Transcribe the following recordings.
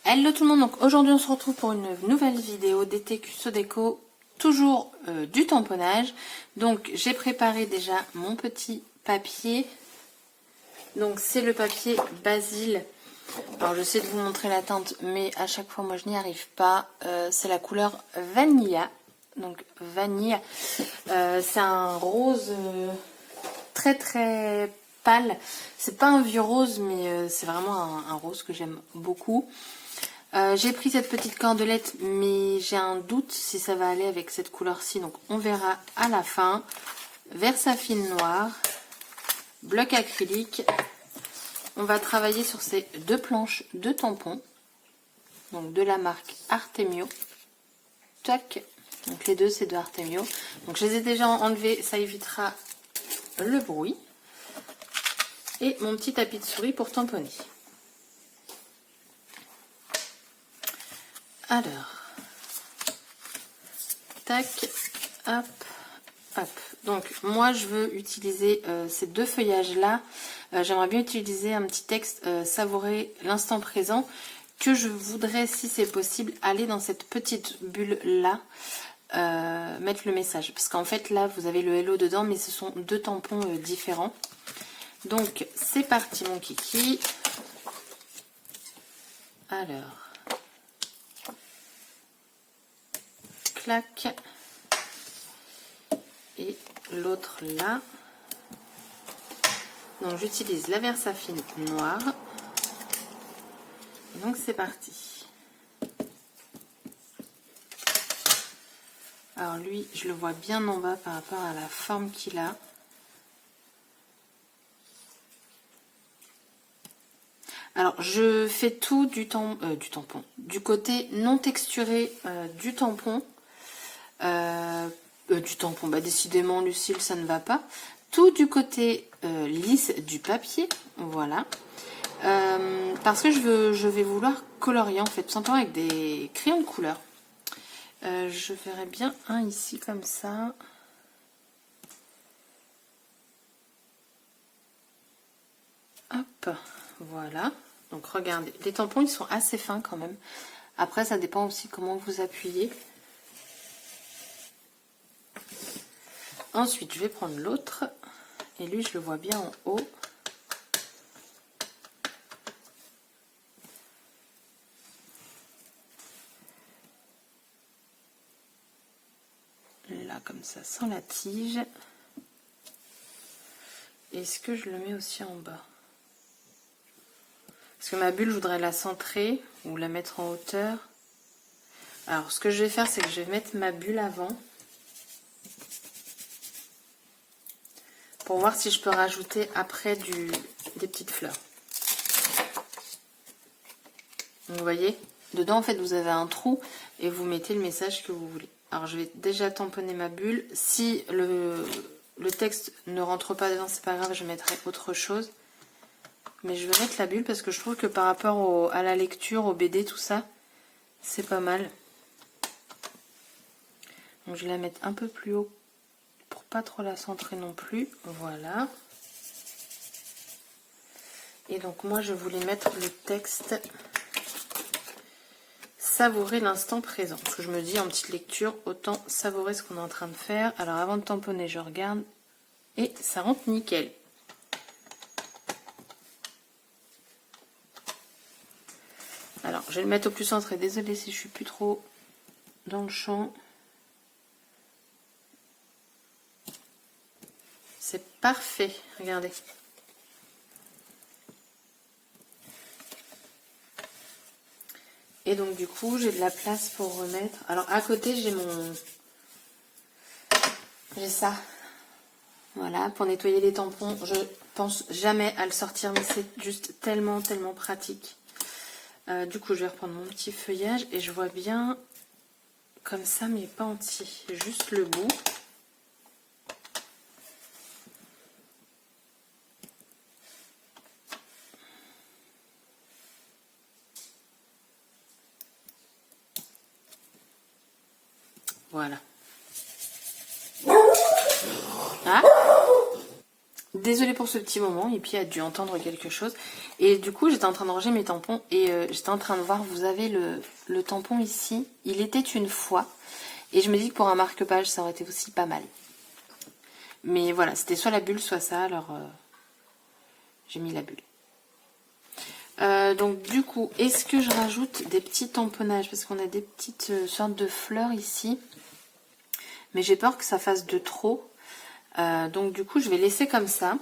Hello tout le monde, donc aujourd'hui on se retrouve pour une nouvelle vidéo DTQ Sodeco, toujours du tamponnage. Donc j'ai préparé déjà mon petit papier, donc c'est le papier Basile. Alors j'essaie de vous montrer la teinte, mais à chaque fois moi je n'y arrive pas. C'est la couleur Vanilla, donc vanille. C'est un rose très très pâle. C'est pas un vieux rose, mais c'est vraiment un rose que j'aime beaucoup. J'ai pris cette petite cordelette, mais j'ai un doute si ça va aller avec cette couleur-ci, donc on verra à la fin. Versafine noir, bloc acrylique. On va travailler sur ces deux planches de tampons, donc de la marque Artemio. Tac, donc les deux c'est de Artemio. Donc je les ai déjà enlevés, ça évitera le bruit. Et mon petit tapis de souris pour tamponner. Alors, tac, hop, hop. Donc, moi, je veux utiliser ces deux feuillages-là. J'aimerais bien utiliser un petit texte savourer l'instant présent que je voudrais, si c'est possible, aller dans cette petite bulle-là, mettre le message. Parce qu'en fait, là, vous avez le hello dedans, mais ce sont deux tampons différents. Donc, c'est parti, mon kiki. Alors... et l'autre là. Donc j'utilise la Versafine noire. Donc c'est parti. Alors lui, je le vois bien en bas par rapport à la forme qu'il a. Alors je fais tout du tampon, du côté non texturé du tampon. Du tampon, bah décidément Lucille ça ne va pas, tout du côté lisse du papier, voilà, parce que je vais vouloir colorier en fait, tout simplement avec des crayons de couleur. Je verrais bien un ici comme ça. Hop, voilà, donc regardez, les tampons ils sont assez fins quand même, après ça dépend aussi comment vous appuyez. Ensuite, je vais prendre l'autre. Et lui, je le vois bien en haut. Là, comme ça, sans la tige. Est-ce que je le mets aussi en bas? Parce que ma bulle, je voudrais la centrer ou la mettre en hauteur. Alors, ce que je vais faire, c'est que je vais mettre ma bulle avant. Pour voir si je peux rajouter après des petites fleurs. Donc, vous voyez, dedans en fait vous avez un trou et vous mettez le message que vous voulez. Alors je vais déjà tamponner ma bulle. Si le texte ne rentre pas dedans, c'est pas grave, je mettrai autre chose. Mais je vais mettre la bulle parce que je trouve que par rapport à la lecture, au BD, tout ça, c'est pas mal. Donc je vais la mettre un peu plus haut pour pas trop la centrer non plus. Voilà. Et donc moi je voulais mettre le texte savourer l'instant présent. Parce que je me dis en petite lecture, autant savourer ce qu'on est en train de faire. Alors avant de tamponner, je regarde et ça rentre nickel. Alors je vais le mettre au plus centré. Désolée si je suis plus trop dans le champ. C'est parfait, regardez. Et donc du coup, j'ai de la place pour remettre. Alors à côté, j'ai ça. Voilà, pour nettoyer les tampons. Je pense jamais à le sortir, mais c'est juste tellement pratique. Du coup, je vais reprendre mon petit feuillage et je vois bien comme ça, mais pas entier, juste le bout. Voilà. Ah, désolée pour ce petit moment, et puis a dû entendre quelque chose. Et du coup, j'étais en train de ranger mes tampons et j'étais en train de voir, vous avez le tampon ici, il était une fois. Et je me dis que pour un marque-page, ça aurait été aussi pas mal. Mais voilà, c'était soit la bulle, soit ça, alors j'ai mis la bulle. Donc du coup, est-ce que je rajoute des petits tamponnages? Parce qu'on a des petites sortes de fleurs ici. Mais j'ai peur que ça fasse de trop. Donc du coup, je vais laisser comme ça.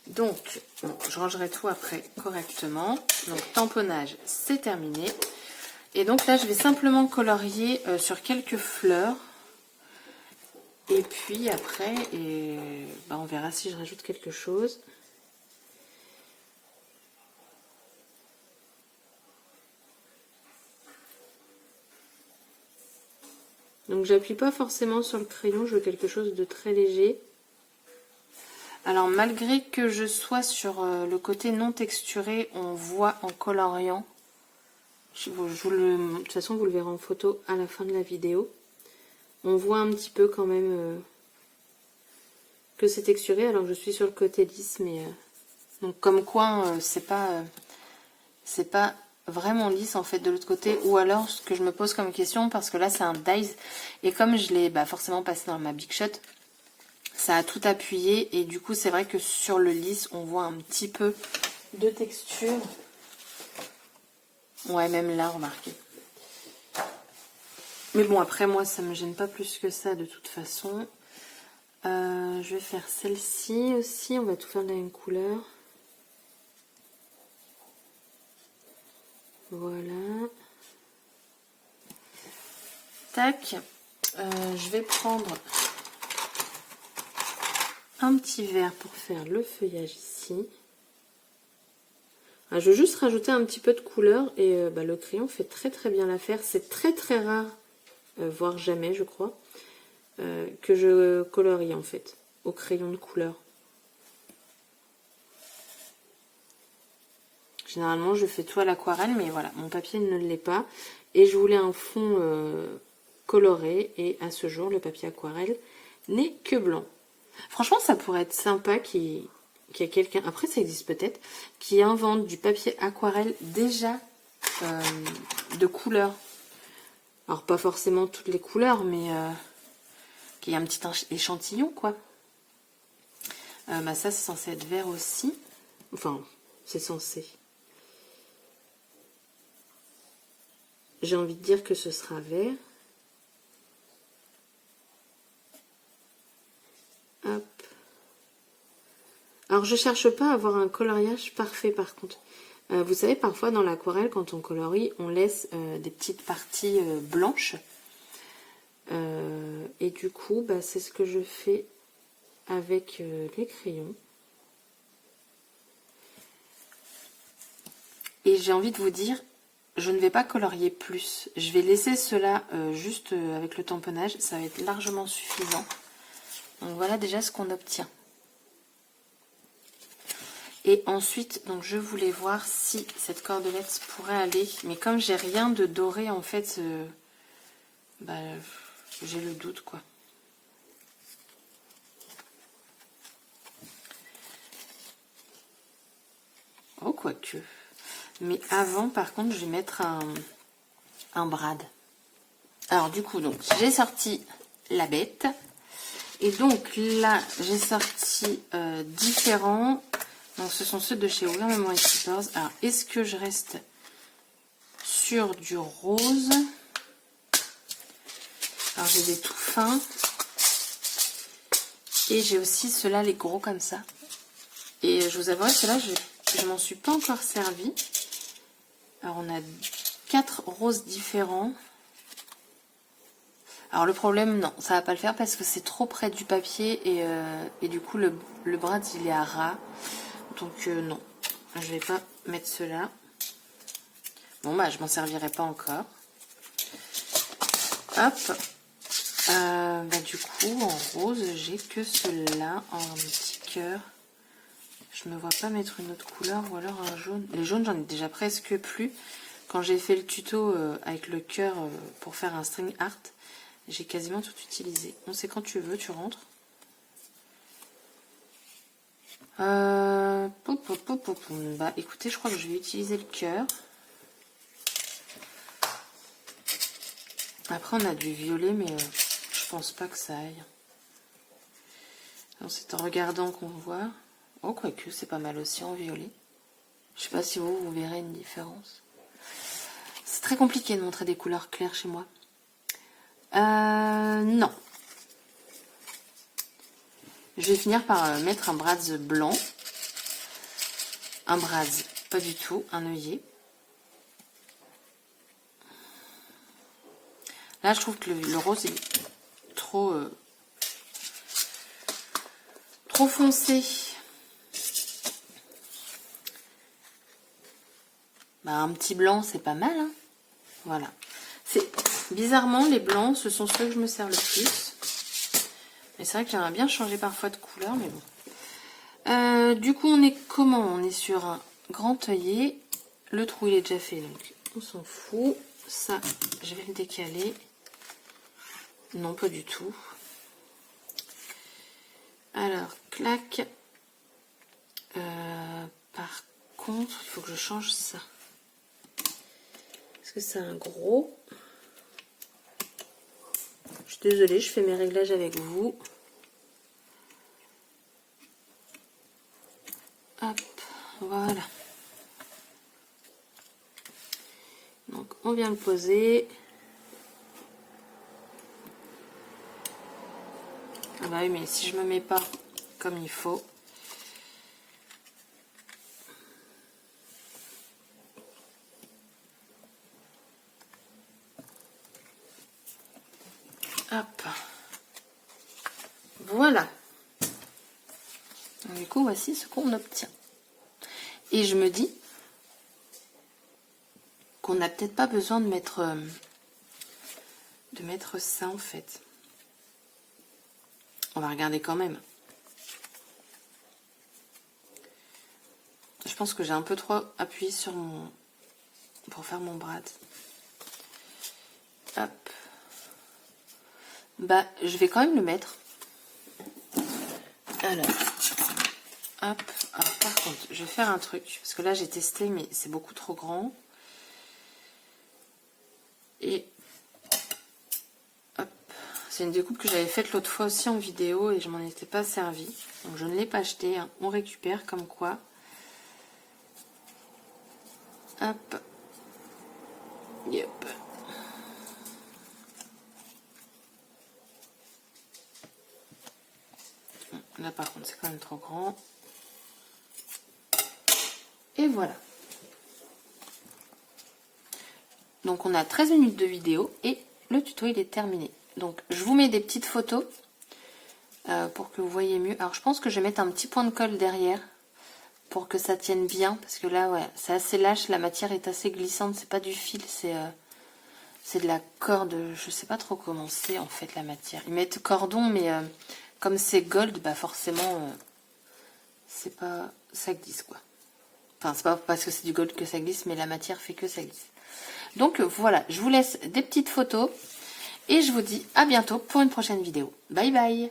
Donc, bon, je rangerai tout après correctement. Donc tamponnage, c'est terminé. Et donc là, je vais simplement colorier sur quelques fleurs. Et puis après, on verra si je rajoute quelque chose. Donc j'appuie pas forcément sur le crayon, je veux quelque chose de très léger. Alors malgré que je sois sur le côté non texturé, on voit en coloriant, de toute façon vous le verrez en photo à la fin de la vidéo, on voit un petit peu quand même que c'est texturé alors que je suis sur le côté lisse, mais donc comme quoi c'est pas vraiment lisse en fait de l'autre côté, ou alors ce que je me pose comme question, parce que là c'est un dies et comme je l'ai forcément passé dans ma Big Shot, ça a tout appuyé et du coup c'est vrai que sur le lisse on voit un petit peu de texture. Ouais, même là, remarquez. Mais bon, après moi ça me gêne pas plus que ça de toute façon. Je vais faire celle-ci aussi, on va tout faire de la même couleur. Voilà. Tac. Je vais prendre un petit verre pour faire le feuillage ici. Je veux juste rajouter un petit peu de couleur et le crayon fait très très bien l'affaire. C'est très très rare, voire jamais je crois, que je colorie en fait au crayon de couleur. Généralement je fais tout à l'aquarelle, mais voilà, mon papier ne l'est pas. Et je voulais un fond coloré et à ce jour le papier aquarelle n'est que blanc. Franchement ça pourrait être sympa qu'il y a quelqu'un, après ça existe peut-être, qui invente du papier aquarelle déjà de couleur. Alors pas forcément toutes les couleurs, mais qu'il y a un petit échantillon quoi. Ça c'est censé être vert aussi. Enfin, c'est censé. J'ai envie de dire que ce sera vert. Hop. Alors je cherche pas à avoir un coloriage parfait par contre. Vous savez, parfois dans l'aquarelle, quand on colorie, on laisse des petites parties blanches. Et du coup, c'est ce que je fais avec les crayons. Et j'ai envie de vous dire, je ne vais pas colorier plus. Je vais laisser cela juste avec le tamponnage. Ça va être largement suffisant. Donc voilà déjà ce qu'on obtient. Et ensuite, donc je voulais voir si cette cordelette pourrait aller. Mais comme j'ai rien de doré, en fait, j'ai le doute, quoi. Oh, quoique. Mais avant, par contre, je vais mettre un brad. Alors, du coup, donc j'ai sorti la bête. Et donc là, j'ai sorti différents. Donc ce sont ceux de chez Wear Memory Keepers. Alors, est-ce que je reste sur du rose? Alors, j'ai des tout fins. Et j'ai aussi ceux-là, les gros comme ça. Et je vous avouerai, ceux-là, je m'en suis pas encore servi. Alors, on a 4 roses différents. Alors, le problème, non, ça va pas le faire parce que c'est trop près du papier. Et du coup, le brad, il est à ras. Donc, non, je vais pas mettre cela. Bon, je m'en servirai pas encore. Hop. Du coup, en rose, j'ai que cela en petit cœur. Je me vois pas mettre une autre couleur ou alors un jaune. Les jaunes, j'en ai déjà presque plus. Quand j'ai fait le tuto avec le cœur pour faire un string art, j'ai quasiment tout utilisé. Bon, c'est quand tu veux, tu rentres. Bah écoutez, je crois que je vais utiliser le cœur. Après on a du violet, mais je pense pas que ça aille. C'est en regardant qu'on voit. Oh, quoique c'est pas mal aussi en violet. Je sais pas si vous verrez une différence. C'est très compliqué de montrer des couleurs claires chez moi. Non. Je vais finir par mettre un braz blanc. Un braz, pas du tout, un œillet. Là, je trouve que le rose est trop foncé. Bah, un petit blanc, c'est pas mal. Hein, voilà. Bizarrement, les blancs, ce sont ceux que je me sers le plus. Et c'est vrai que j'aimerais bien changer parfois de couleur, mais bon. Du coup, on est comment? On est sur un grand œillet. Le trou, il est déjà fait, donc on s'en fout. Ça, je vais le décaler. Non, pas du tout. Alors, clac. Par contre, il faut que je change ça. Parce que c'est un gros. Je suis désolée, je fais mes réglages avec vous. Hop, voilà. Donc, on vient le poser. Ah bah oui, mais si je me mets pas comme il faut. Hop. Voilà. Du coup, voici ce qu'on obtient. Et je me dis qu'on n'a peut-être pas besoin de mettre ça en fait. On va regarder quand même. Je pense que j'ai un peu trop appuyé sur pour faire mon brad. Hop. Bah, je vais quand même le mettre. Alors. Hop. Alors, par contre, je vais faire un truc. Parce que là, j'ai testé, mais c'est beaucoup trop grand. Et hop. C'est une découpe que j'avais faite l'autre fois aussi en vidéo et je m'en étais pas servi. Donc, je ne l'ai pas acheté. Hein. On récupère comme quoi. Hop. Yep. Là, par contre, c'est quand même trop grand. Et voilà. Donc, on a 13 minutes de vidéo et le tuto, il est terminé. Donc, je vous mets des petites photos pour que vous voyez mieux. Alors, je pense que je vais mettre un petit point de colle derrière pour que ça tienne bien. Parce que là, ouais, c'est assez lâche. La matière est assez glissante. C'est pas du fil, c'est de la corde. Je sais pas trop comment c'est, en fait, la matière. Ils mettent cordon, mais comme c'est gold, bah forcément, c'est pas... ça glisse, quoi. Enfin, c'est pas parce que c'est du gold que ça glisse, mais la matière fait que ça glisse. Donc, voilà. Je vous laisse des petites photos. Et je vous dis à bientôt pour une prochaine vidéo. Bye bye!